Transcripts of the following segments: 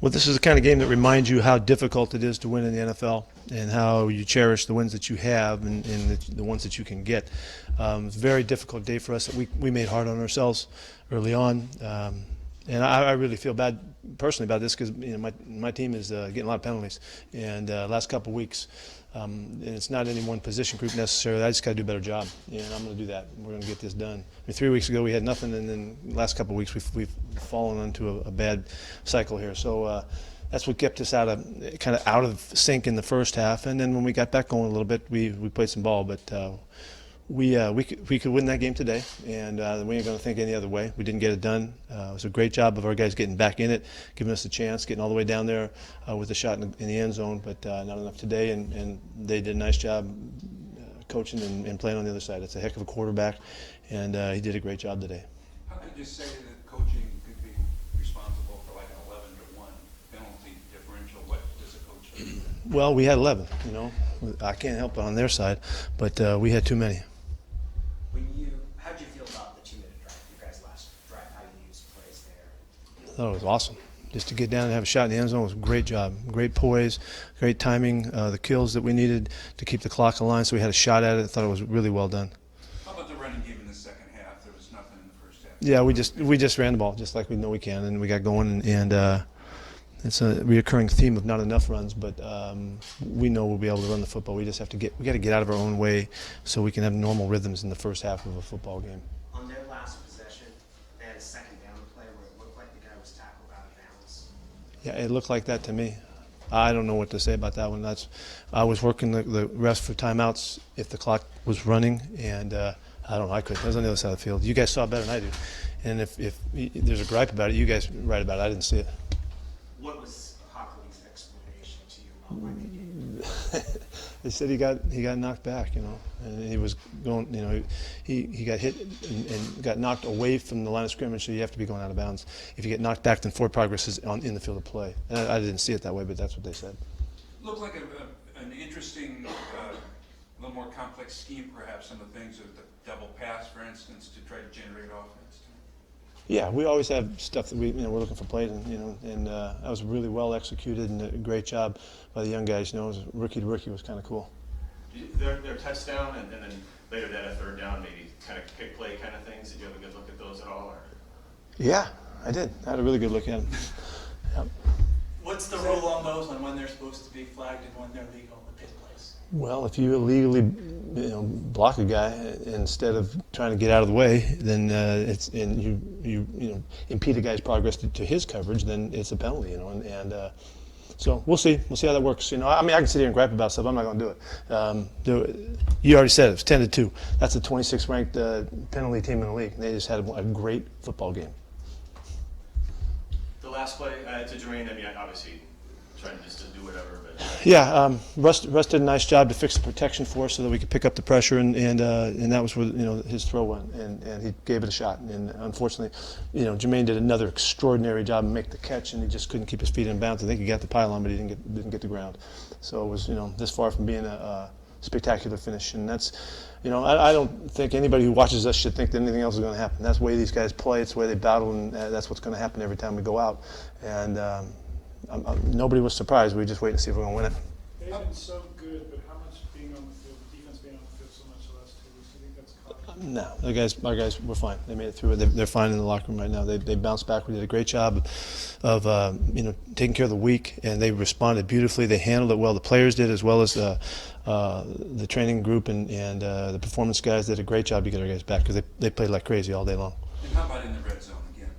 Well, this is the kind of game that reminds you how difficult it is to win in the NFL and how you cherish the wins that you have and the ones that you can get. It's a very difficult day for us that we made hard on ourselves early on. And I really feel bad personally about this because my team is getting a lot of penalties. And last couple of weeks, and it's not any one position group necessarily. I just got to do a better job, and I'm going to do that. We're going to get this done. 3 weeks ago we had nothing, and then the last couple of weeks we've fallen into a bad cycle here. So that's what kept us kind of out of sync in the first half. And then when we got back going a little bit, we played some ball, but we could win that game today, and we ain't going to think any other way. We didn't get it done. It was a great job of our guys getting back in it, giving us a chance, getting all the way down there with a shot in the end zone, but not enough today, and they did a nice job coaching and playing on the other side. It's a heck of a quarterback, and he did a great job today. How could you say that coaching could be responsible for like an 11-1 penalty differential? What does a coach do? Well, we had 11, I can't help it on their side, but we had too many. How'd you feel about the 2-minute drive? You guys last drive, how you used plays there? I thought it was awesome. Just to get down and have a shot in the end zone was a great job. Great poise, great timing, the kills that we needed to keep the clock aligned so we had a shot at it. I thought it was really well done. How about the running game in the second half? There was nothing in the first half. Yeah, we just ran the ball just like we know we can, and we got going, and it's a reoccurring theme of not enough runs, but we know we'll be able to run the football. We just have to we got to get out of our own way so we can have normal rhythms in the first half of a football game. On their last possession, they had a second down play where it looked like the guy was tackled out of bounds. Yeah, it looked like that to me. I don't know what to say about that one. I was working the refs for timeouts if the clock was running, and I don't know. I couldn't. I was on the other side of the field. You guys saw it better than I do. And if there's a gripe about it, you guys write about it. I didn't see it. What was Hockley's explanation to you about why they did it? They said he got knocked back, and he was going, he got hit and got knocked away from the line of scrimmage, so you have to be going out of bounds. If you get knocked back, then forward progress is in the field of play. And I didn't see it that way, but that's what they said. Looked like an interesting, a little more complex scheme, perhaps, some of the things with the double pass, for instance, to try to generate offense. Yeah, we always have stuff that we're looking for plays, and that was really well executed and a great job by the young guys. It was rookie to rookie was kind of cool. Their touchdown and then later that a third down, maybe kind of kick play kind of things. Did you have a good look at those at all? Or? Yeah, I did. I had a really good look at them. Yep. What's the rule on those on when they're supposed to be flagged and when they're legal in the pit place? Well, if you illegally, block a guy instead of trying to get out of the way, then you impede a guy's progress to his coverage, then it's a penalty, and so we'll see. We'll see how that works. I can sit here and gripe about stuff. I'm not going to do it. You already said it. It's 10-2. That's the 26th ranked penalty team in the league. They just had a great football game. The last play to Jermaine, obviously trying just to do whatever, but yeah, Russ did a nice job to fix the protection for us so that we could pick up the pressure, and that was where his throw went, and he gave it a shot. And unfortunately, Jermaine did another extraordinary job and make the catch, and he just couldn't keep his feet in bounds. I think he got the pylon, but he didn't get the ground. So it was this far from being a spectacular finish, and that's. I don't think anybody who watches us should think that anything else is going to happen. That's the way these guys play. It's the way they battle, and that's what's going to happen every time we go out. And nobody was surprised. We just wait and see if we're going to win it. They've been so good, but how much being on the field, defense being on the field so much the last 2 weeks, do you think that's caused? No, our guys were fine. They made it through. They're fine in the locker room right now. They bounced back. We did a great job of taking care of the weak, and they responded beautifully. They handled it well. The players did, as well as the training group and the performance guys did a great job to get our guys back because they played like crazy all day long. And how about in the red zone again,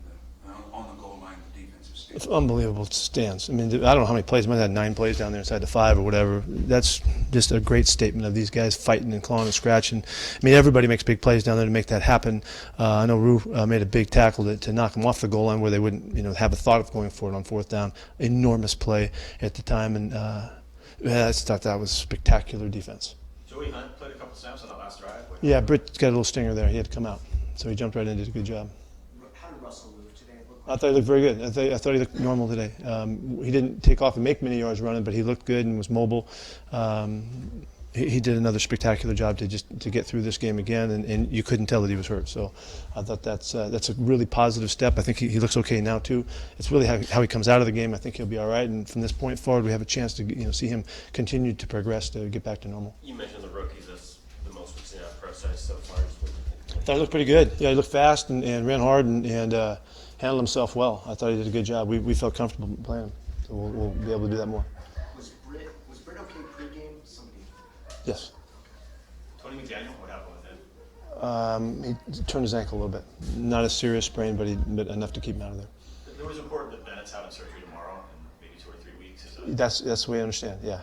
on the goal line, the defensive stance? It's unbelievable stance. I don't know how many plays. We might have had 9 plays down there inside the 5 or whatever. That's just a great statement of these guys fighting and clawing and scratching. Everybody makes big plays down there to make that happen. I know Rue made a big tackle to knock them off the goal line where they wouldn't have a thought of going for it on 4th down. Enormous play at the time, and I just thought that was spectacular defense. Joey Hunt played a couple snaps on the last drive. Yeah, Britt got a little stinger there. He had to come out, so he jumped right in and did a good job. How did Russell move today? I thought he looked very good. I thought he looked normal today. He didn't take off and make many yards running, but he looked good and was mobile. he did another spectacular job to get through this game again, and you couldn't tell that he was hurt. So I thought that's a really positive step. I think he looks okay now too. It's really how he comes out of the game. I think he'll be all right, and from this point forward, we have a chance to see him continue to progress to get back to normal. You mentioned the rookies as the most we've seen out of pro size so far. Just what do you think? I thought he looked pretty good. Yeah, he looked fast and ran hard and handled himself well. I thought he did a good job. We felt comfortable playing him, so we'll be able to do that more. Was Britt okay pregame? Somebody. Yes. Tony McDaniel, what happened with him? He turned his ankle a little bit. Not a serious sprain, but enough to keep him out of there. There was a report that Bennett's having surgery tomorrow in maybe 2 or 3 weeks. Is that That's the way I understand. Yeah,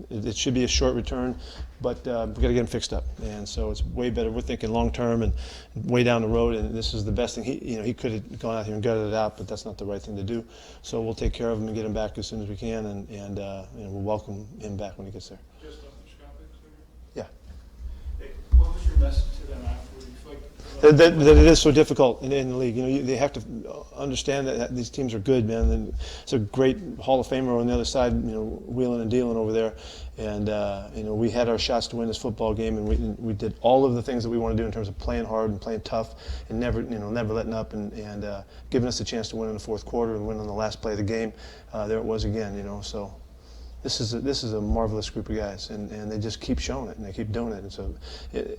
it should be a short return, but we got to get him fixed up, and so it's way better. We're thinking long term and way down the road, and this is the best thing. He could have gone out here and gutted it out, but that's not the right thing to do. So we'll take care of him and get him back as soon as we can, and we'll welcome him back when he gets there. Just endoscopic surgery? Yeah. What was your message to them afterward? You feel like That it is so difficult in the league. They have to understand that these teams are good, man. And it's a great Hall of Famer on the other side, wheeling and dealing over there. And we had our shots to win this football game, and we did all of the things that we want to do in terms of playing hard and playing tough, and never letting up, and giving us a chance to win in the fourth quarter and win on the last play of the game. There it was again, So. This is a marvelous group of guys, and they just keep showing it, and they keep doing it. And so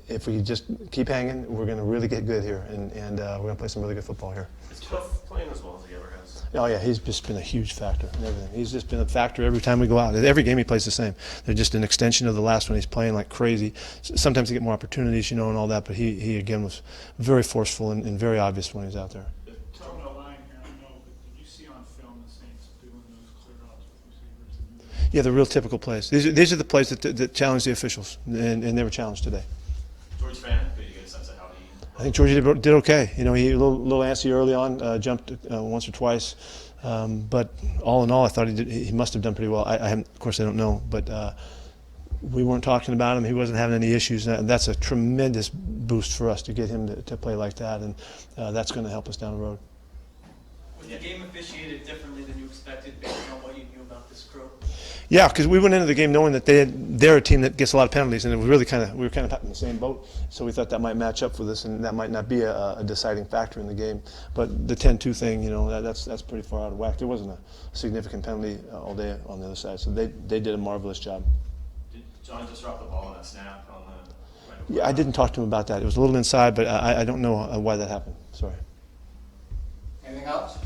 if we just keep hanging, we're going to really get good here, and we're going to play some really good football here. it's tough playing as well as he ever has. Oh, yeah, he's just been a huge factor in everything. He's just been a factor every time we go out. Every game he plays the same. They're just an extension of the last one. He's playing like crazy. Sometimes he get more opportunities, and all that, but he again, was very forceful and very obvious when he was out there. talking about lying here, I know, but did you see on film the Saints doing those clear outs with receivers? Yeah, the real typical plays. These are the plays that challenge the officials, and they were challenged today. George Fan, could you get a sense of how he? I think Georgie did okay. He a little antsy early on, jumped once or twice, but all in all, I thought he must have done pretty well. Of course, I don't know, but we weren't talking about him. He wasn't having any issues. That's a tremendous boost for us to get him to play like that, and that's going to help us down the road. Was the game officiated differently than you expected based on what you knew about this crew? Yeah, because we went into the game knowing that they're a team that gets a lot of penalties, and it was really we were kind of in the same boat. So we thought that might match up for this, and that might not be a deciding factor in the game. But the 10-2 thing, that's pretty far out of whack. There wasn't a significant penalty all day on the other side, so they did a marvelous job. Did John just drop the ball on that snap on the? Yeah, I didn't talk to him about that. It was a little inside, but I don't know why that happened. Sorry. Anything else?